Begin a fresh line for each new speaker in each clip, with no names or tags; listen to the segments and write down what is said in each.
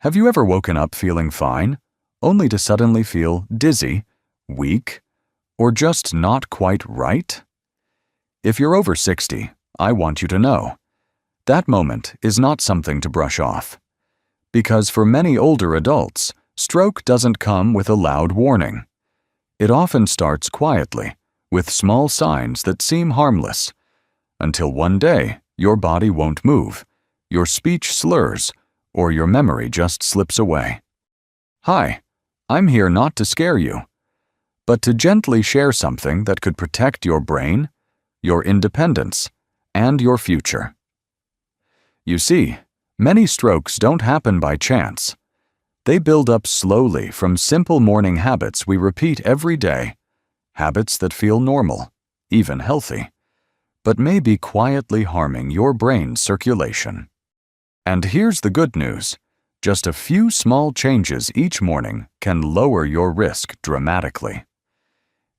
Have you ever woken up feeling fine, only to suddenly feel dizzy, weak, or just not quite right? If you're over 60, I want you to know, that moment is not something to brush off. Because for many older adults, stroke doesn't come with a loud warning. It often starts quietly, with small signs that seem harmless, until one day your body won't move, your speech slurs, or your memory just slips away. Hi, I'm here not to scare you, but to gently share something that could protect your brain, your independence, and your future. You see, many strokes don't happen by chance. They build up slowly from simple morning habits we repeat every day, habits that feel normal, even healthy, but may be quietly harming your brain's circulation. And here's the good news. Just a few small changes each morning can lower your risk dramatically.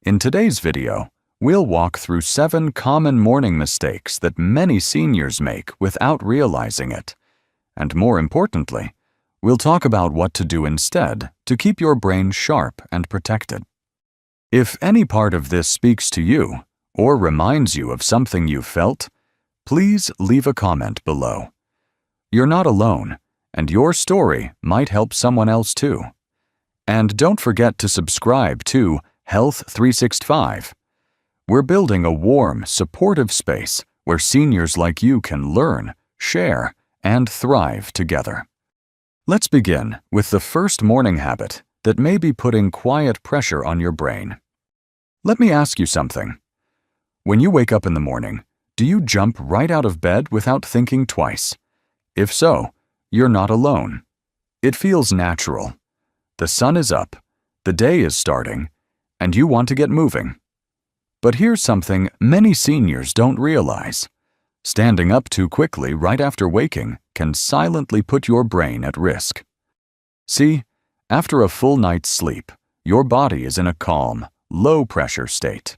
In today's video, we'll walk through 7 common morning mistakes that many seniors make without realizing it. And more importantly, we'll talk about what to do instead to keep your brain sharp and protected. If any part of this speaks to you or reminds you of something you felt, please leave a comment below. You're not alone, and your story might help someone else too. And don't forget to subscribe to Health 365. We're building a warm, supportive space where seniors like you can learn, share, and thrive together. Let's begin with the first morning habit that may be putting quiet pressure on your brain. Let me ask you something. When you wake up in the morning, do you jump right out of bed without thinking twice? If so, you're not alone. It feels natural. The sun is up, the day is starting, and you want to get moving. But here's something many seniors don't realize. Standing up too quickly right after waking can silently put your brain at risk. See, after a full night's sleep, your body is in a calm, low-pressure state.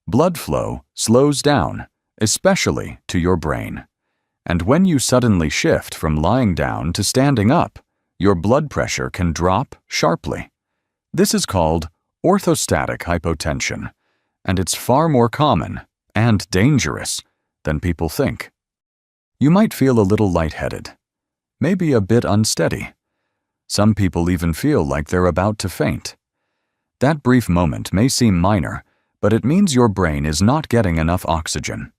Blood flow slows down, especially to your brain. And when you suddenly shift from lying down to standing up, your blood pressure can drop sharply. This is called orthostatic hypotension, and it's far more common and dangerous than people think. You might feel a little lightheaded, maybe a bit unsteady. Some people even feel like they're about to faint. That brief moment may seem minor, but it means your brain is not getting enough oxygen.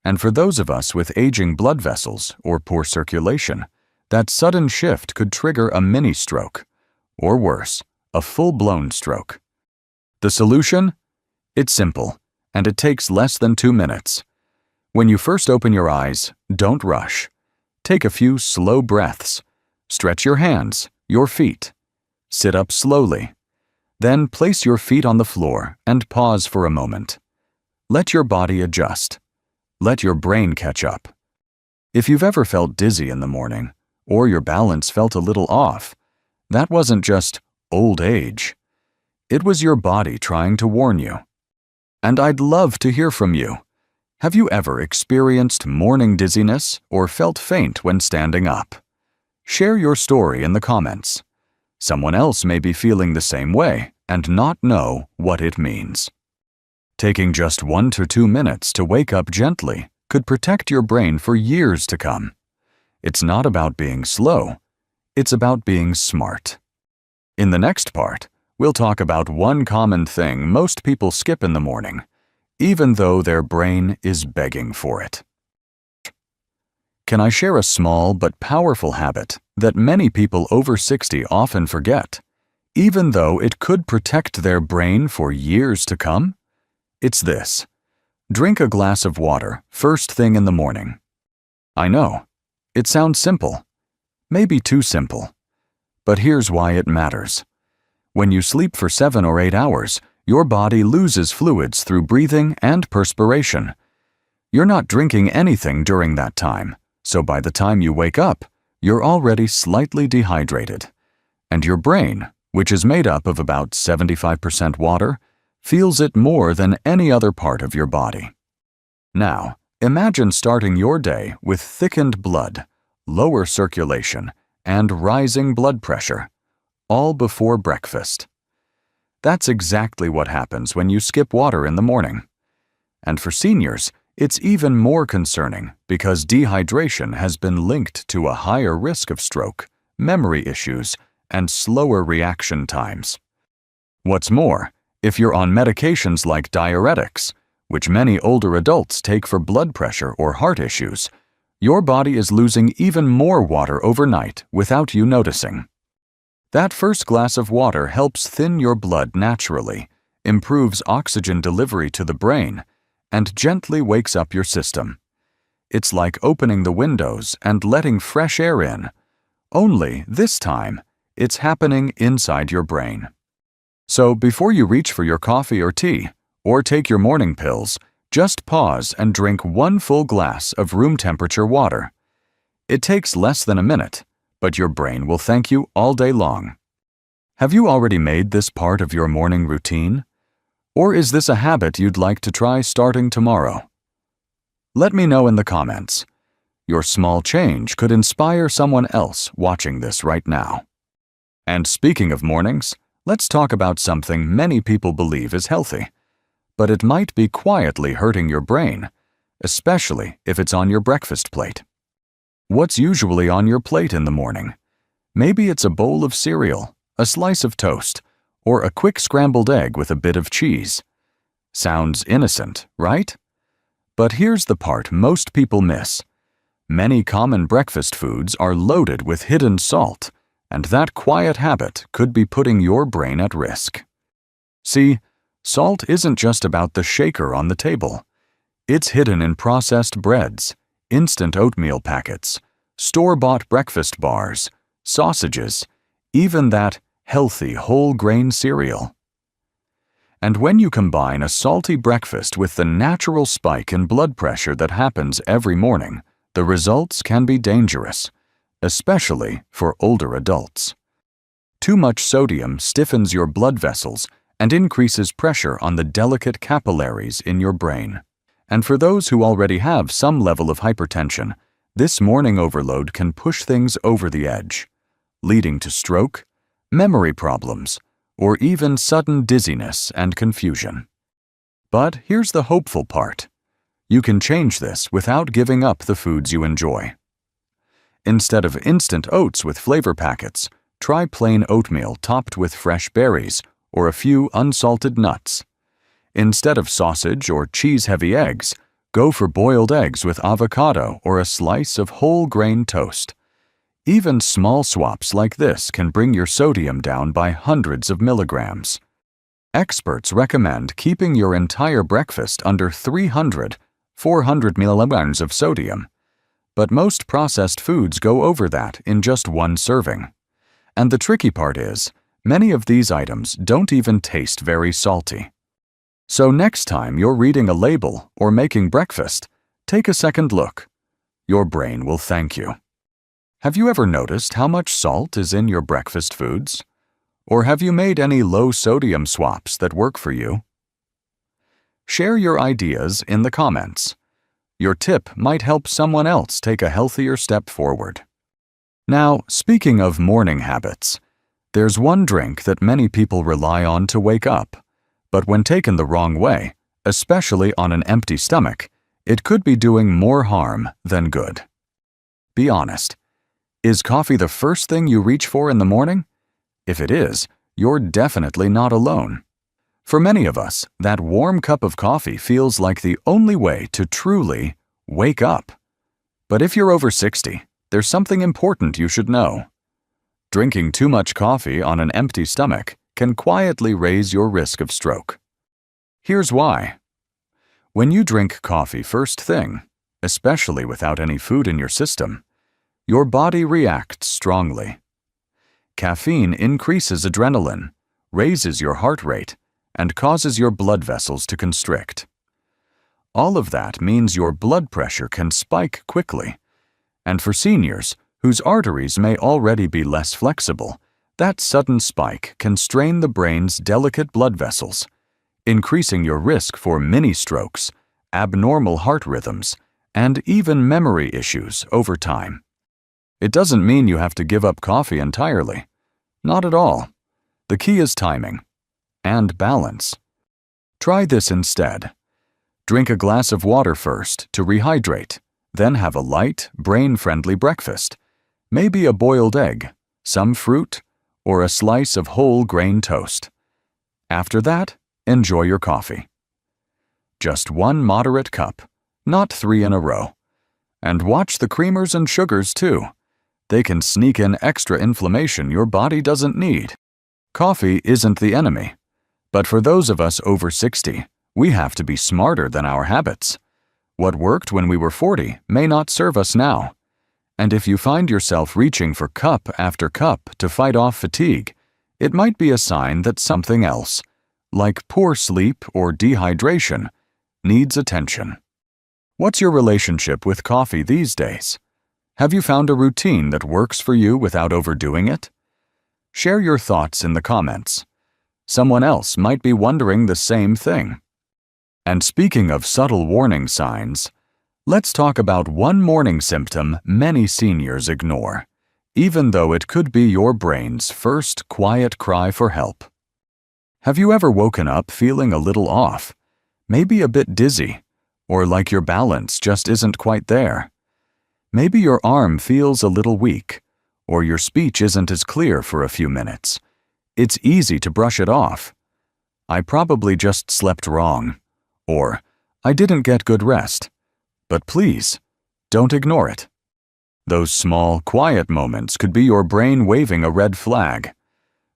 And for those of us with aging blood vessels or poor circulation, that sudden shift could trigger a mini stroke, or worse, a full-blown stroke. The solution? It's simple, and it takes less than 2 minutes. When you first open your eyes, don't rush. Take a few slow breaths. Stretch your hands, your feet. Sit up slowly. Then place your feet on the floor and pause for a moment. Let your body adjust. Let your brain catch up. If you've ever felt dizzy in the morning, or your balance felt a little off, that wasn't just old age. It was your body trying to warn you. And I'd love to hear from you. Have you ever experienced morning dizziness or felt faint when standing up? Share your story in the comments. Someone else may be feeling the same way and not know what it means. Taking just 1 to 2 minutes to wake up gently could protect your brain for years to come. It's not about being slow, it's about being smart. In the next part, we'll talk about one common thing most people skip in the morning, even though their brain is begging for it. Can I share a small but powerful habit that many people over 60 often forget, even though it could protect their brain for years to come? It's this. Drink a glass of water first thing in the morning. I know, it sounds simple, maybe too simple, but here's why it matters. When you sleep for 7 or 8 hours, your body loses fluids through breathing and perspiration. You're not drinking anything during that time, so by the time you wake up, you're already slightly dehydrated. And your brain, which is made up of about 75% water, feels it more than any other part of your body. Now, imagine starting your day with thickened blood, lower circulation, and rising blood pressure, all before breakfast. That's exactly what happens when you skip water in the morning. And for seniors, it's even more concerning because dehydration has been linked to a higher risk of stroke, memory issues, and slower reaction times. What's more, if you're on medications like diuretics, which many older adults take for blood pressure or heart issues, your body is losing even more water overnight without you noticing. That first glass of water helps thin your blood naturally, improves oxygen delivery to the brain, and gently wakes up your system. It's like opening the windows and letting fresh air in. Only this time, it's happening inside your brain. So before you reach for your coffee or tea, or take your morning pills, just pause and drink 1 full glass of room temperature water. It takes less than a minute, but your brain will thank you all day long. Have you already made this part of your morning routine? Or is this a habit you'd like to try starting tomorrow? Let me know in the comments. Your small change could inspire someone else watching this right now. And speaking of mornings, let's talk about something many people believe is healthy, but it might be quietly hurting your brain, especially if it's on your breakfast plate. What's usually on your plate in the morning? Maybe it's a bowl of cereal, a slice of toast, or a quick scrambled egg with a bit of cheese. Sounds innocent, right? But here's the part most people miss. Many common breakfast foods are loaded with hidden salt, and that quiet habit could be putting your brain at risk. See, salt isn't just about the shaker on the table. It's hidden in processed breads, instant oatmeal packets, store-bought breakfast bars, sausages, even that healthy whole grain cereal. And when you combine a salty breakfast with the natural spike in blood pressure that happens every morning, the results can be dangerous, especially for older adults. Too much sodium stiffens your blood vessels and increases pressure on the delicate capillaries in your brain. And for those who already have some level of hypertension, this morning overload can push things over the edge, leading to stroke, memory problems, or even sudden dizziness and confusion. But here's the hopeful part. You can change this without giving up the foods you enjoy. Instead of instant oats with flavor packets, try plain oatmeal topped with fresh berries or a few unsalted nuts. Instead of sausage or cheese-heavy eggs, go for boiled eggs with avocado or a slice of whole grain toast. Even small swaps like this can bring your sodium down by hundreds of milligrams. Experts recommend keeping your entire breakfast under 300–400 milligrams of sodium, but most processed foods go over that in just one serving. And the tricky part is, many of these items don't even taste very salty. So next time you're reading a label or making breakfast, take a second look. Your brain will thank you. Have you ever noticed how much salt is in your breakfast foods? Or have you made any low-sodium swaps that work for you? Share your ideas in the comments. Your tip might help someone else take a healthier step forward. Now, speaking of morning habits, there's one drink that many people rely on to wake up, but when taken the wrong way, especially on an empty stomach, it could be doing more harm than good. Be honest. Is coffee the first thing you reach for in the morning? If it is, you're definitely not alone. For many of us, that warm cup of coffee feels like the only way to truly wake up. But if you're over 60, there's something important you should know. Drinking too much coffee on an empty stomach can quietly raise your risk of stroke. Here's why. When you drink coffee first thing, especially without any food in your system, your body reacts strongly. Caffeine increases adrenaline, raises your heart rate, and causes your blood vessels to constrict. All of that means your blood pressure can spike quickly. And for seniors, whose arteries may already be less flexible, that sudden spike can strain the brain's delicate blood vessels, increasing your risk for mini-strokes, abnormal heart rhythms, and even memory issues over time. It doesn't mean you have to give up coffee entirely. Not at all. The key is timing and balance. Try this instead. Drink a glass of water first to rehydrate, then have a light, brain-friendly breakfast. Maybe a boiled egg, some fruit, or a slice of whole grain toast. After that, enjoy your coffee. Just one moderate cup, not 3 in a row. And watch the creamers and sugars too. They can sneak in extra inflammation your body doesn't need. Coffee isn't the enemy. But for those of us over 60, we have to be smarter than our habits. What worked when we were 40 may not serve us now. And if you find yourself reaching for cup after cup to fight off fatigue, it might be a sign that something else, like poor sleep or dehydration, needs attention. What's your relationship with coffee these days? Have you found a routine that works for you without overdoing it? Share your thoughts in the comments. Someone else might be wondering the same thing. And speaking of subtle warning signs, let's talk about one morning symptom many seniors ignore, even though it could be your brain's first quiet cry for help. Have you ever woken up feeling a little off, maybe a bit dizzy, or like your balance just isn't quite there? Maybe your arm feels a little weak, or your speech isn't as clear for a few minutes. It's easy to brush it off. I probably just slept wrong, or I didn't get good rest. But please, don't ignore it. Those small, quiet moments could be your brain waving a red flag.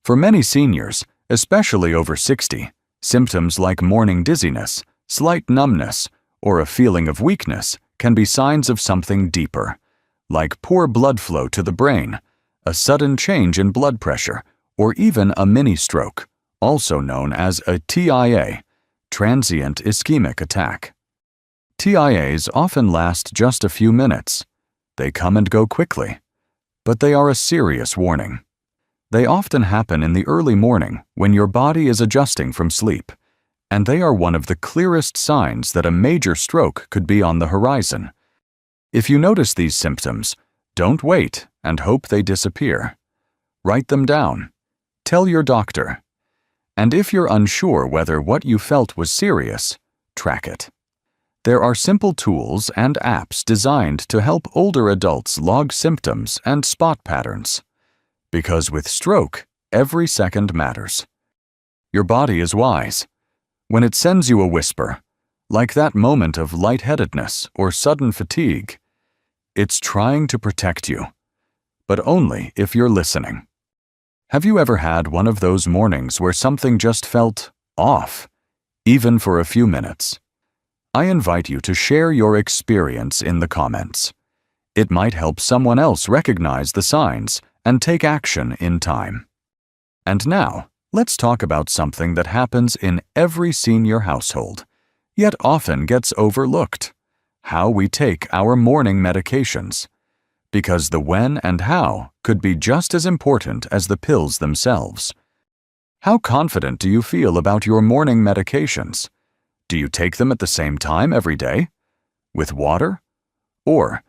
For many seniors, especially over 60, symptoms like morning dizziness, slight numbness, or a feeling of weakness can be signs of something deeper, like poor blood flow to the brain, a sudden change in blood pressure, or even a mini-stroke, also known as a TIA, transient ischemic attack. TIAs often last just a few minutes. They come and go quickly, but they are a serious warning. They often happen in the early morning when your body is adjusting from sleep, and they are one of the clearest signs that a major stroke could be on the horizon. If you notice these symptoms, don't wait and hope they disappear. Write them down. Tell your doctor. And if you're unsure whether what you felt was serious, track it. There are simple tools and apps designed to help older adults log symptoms and spot patterns. Because with stroke, every second matters. Your body is wise. When it sends you a whisper, like that moment of lightheadedness or sudden fatigue, it's trying to protect you, but only if you're listening. Have you ever had one of those mornings where something just felt off, even for a few minutes? I invite you to share your experience in the comments. It might help someone else recognize the signs and take action in time. And now, let's talk about something that happens in every senior household, yet often gets overlooked: how we take our morning medications. Because the when and how could be just as important as the pills themselves. How confident do you feel about your morning medications? Do you take them at the same time every day? With water? Or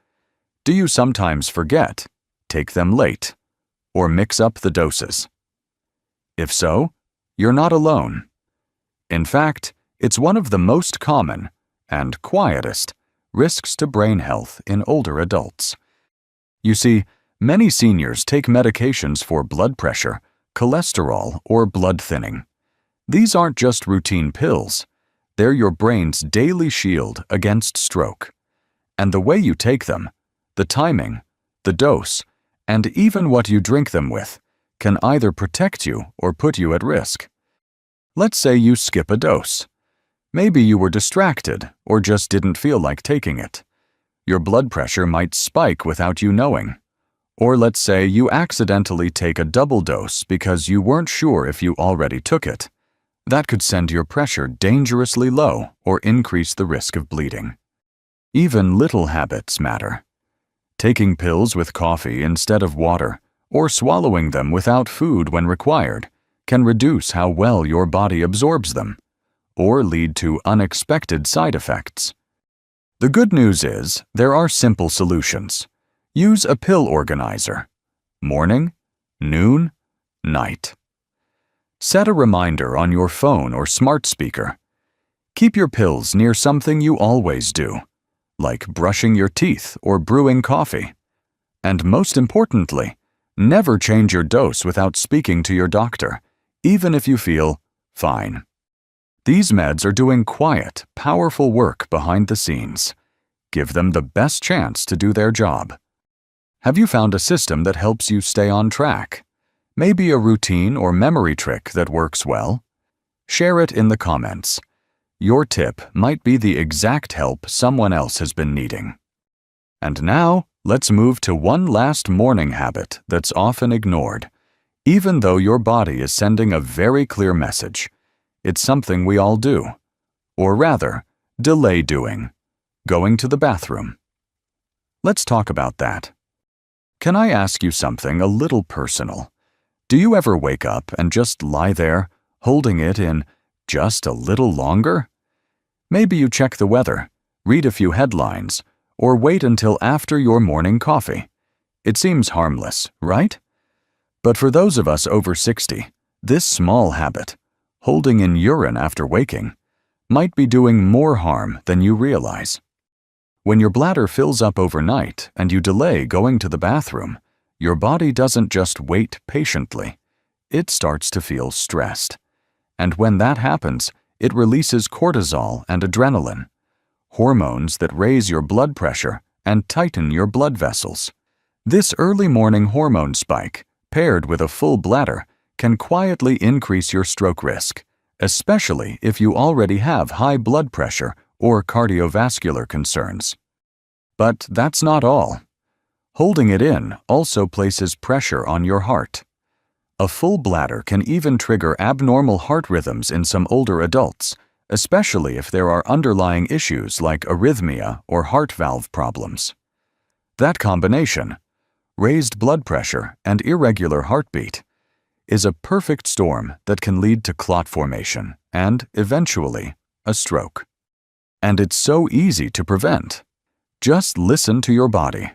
do you sometimes forget, take them late, or mix up the doses? If so, you're not alone. In fact, it's one of the most common and quietest risks to brain health in older adults. You see, many seniors take medications for blood pressure, cholesterol, or blood thinning. These aren't just routine pills. They're your brain's daily shield against stroke. And the way you take them, the timing, the dose, and even what you drink them with, can either protect you or put you at risk. Let's say you skip a dose. Maybe you were distracted or just didn't feel like taking it. Your blood pressure might spike without you knowing. Or let's say you accidentally take a double dose because you weren't sure if you already took it. That could send your pressure dangerously low or increase the risk of bleeding. Even little habits matter. Taking pills with coffee instead of water, or swallowing them without food when required, can reduce how well your body absorbs them, or lead to unexpected side effects. The good news is there are simple solutions. Use a pill organizer. Morning, noon, night. Set a reminder on your phone or smart speaker. Keep your pills near something you always do, like brushing your teeth or brewing coffee. And most importantly, never change your dose without speaking to your doctor, even if you feel fine. These meds are doing quiet, powerful work behind the scenes. Give them the best chance to do their job. Have you found a system that helps you stay on track? Maybe a routine or memory trick that works well? Share it in the comments. Your tip might be the exact help someone else has been needing. And now, let's move to one last morning habit that's often ignored, even though your body is sending a very clear message. It's something we all do. Or rather, delay doing. Going to the bathroom. Let's talk about that. Can I ask you something a little personal? Do you ever wake up and just lie there, holding it in just a little longer? Maybe you check the weather, read a few headlines, or wait until after your morning coffee. It seems harmless, right? But for those of us over 60, this small habit, holding in urine after waking, might be doing more harm than you realize. When your bladder fills up overnight and you delay going to the bathroom, your body doesn't just wait patiently. It starts to feel stressed. And when that happens, it releases cortisol and adrenaline, hormones that raise your blood pressure and tighten your blood vessels. This early morning hormone spike, paired with a full bladder, can quietly increase your stroke risk, especially if you already have high blood pressure or cardiovascular concerns. But that's not all. Holding it in also places pressure on your heart. A full bladder can even trigger abnormal heart rhythms in some older adults, especially if there are underlying issues like arrhythmia or heart valve problems. That combination, raised blood pressure and irregular heartbeat, is a perfect storm that can lead to clot formation and, eventually, a stroke. And it's so easy to prevent. Just listen to your body.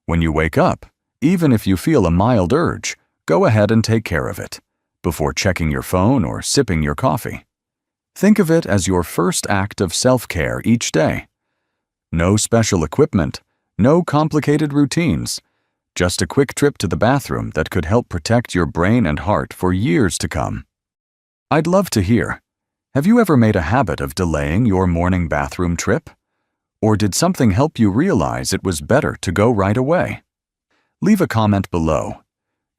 When you wake up, even if you feel a mild urge, go ahead and take care of it, before checking your phone or sipping your coffee. Think of it as your first act of self-care each day. No special equipment, no complicated routines, just a quick trip to the bathroom that could help protect your brain and heart for years to come. I'd love to hear. Have you ever made a habit of delaying your morning bathroom trip? Or did something help you realize it was better to go right away? Leave a comment below.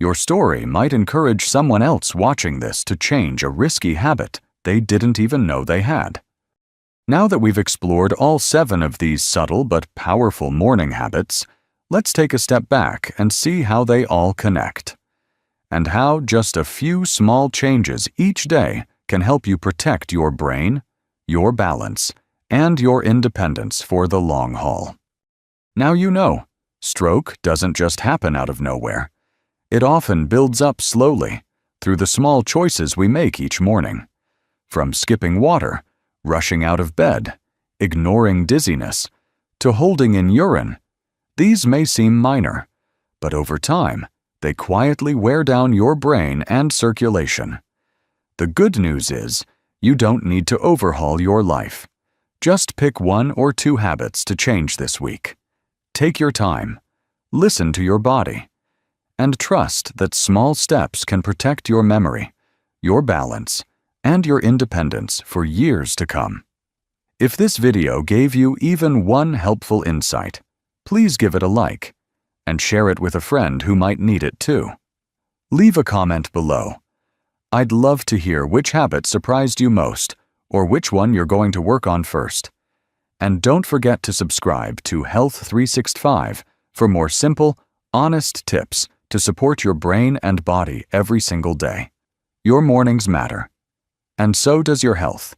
Your story might encourage someone else watching this to change a risky habit they didn't even know they had. Now that we've explored all 7 of these subtle but powerful morning habits, let's take a step back and see how they all connect, and how just a few small changes each day can help you protect your brain, your balance, and your independence for the long haul. Now you know, stroke doesn't just happen out of nowhere. It often builds up slowly through the small choices we make each morning. From skipping water, rushing out of bed, ignoring dizziness, to holding in urine, these may seem minor, but over time, they quietly wear down your brain and circulation. The good news is, you don't need to overhaul your life. Just pick 1 or 2 habits to change this week. Take your time, listen to your body, and trust that small steps can protect your memory, your balance, and your independence for years to come. If this video gave you even one helpful insight, please give it a like and share it with a friend who might need it too. Leave a comment below. I'd love to hear which habit surprised you most or which one you're going to work on first. And don't forget to subscribe to Health 365 for more simple, honest tips to support your brain and body every single day. Your mornings matter, and so does your health.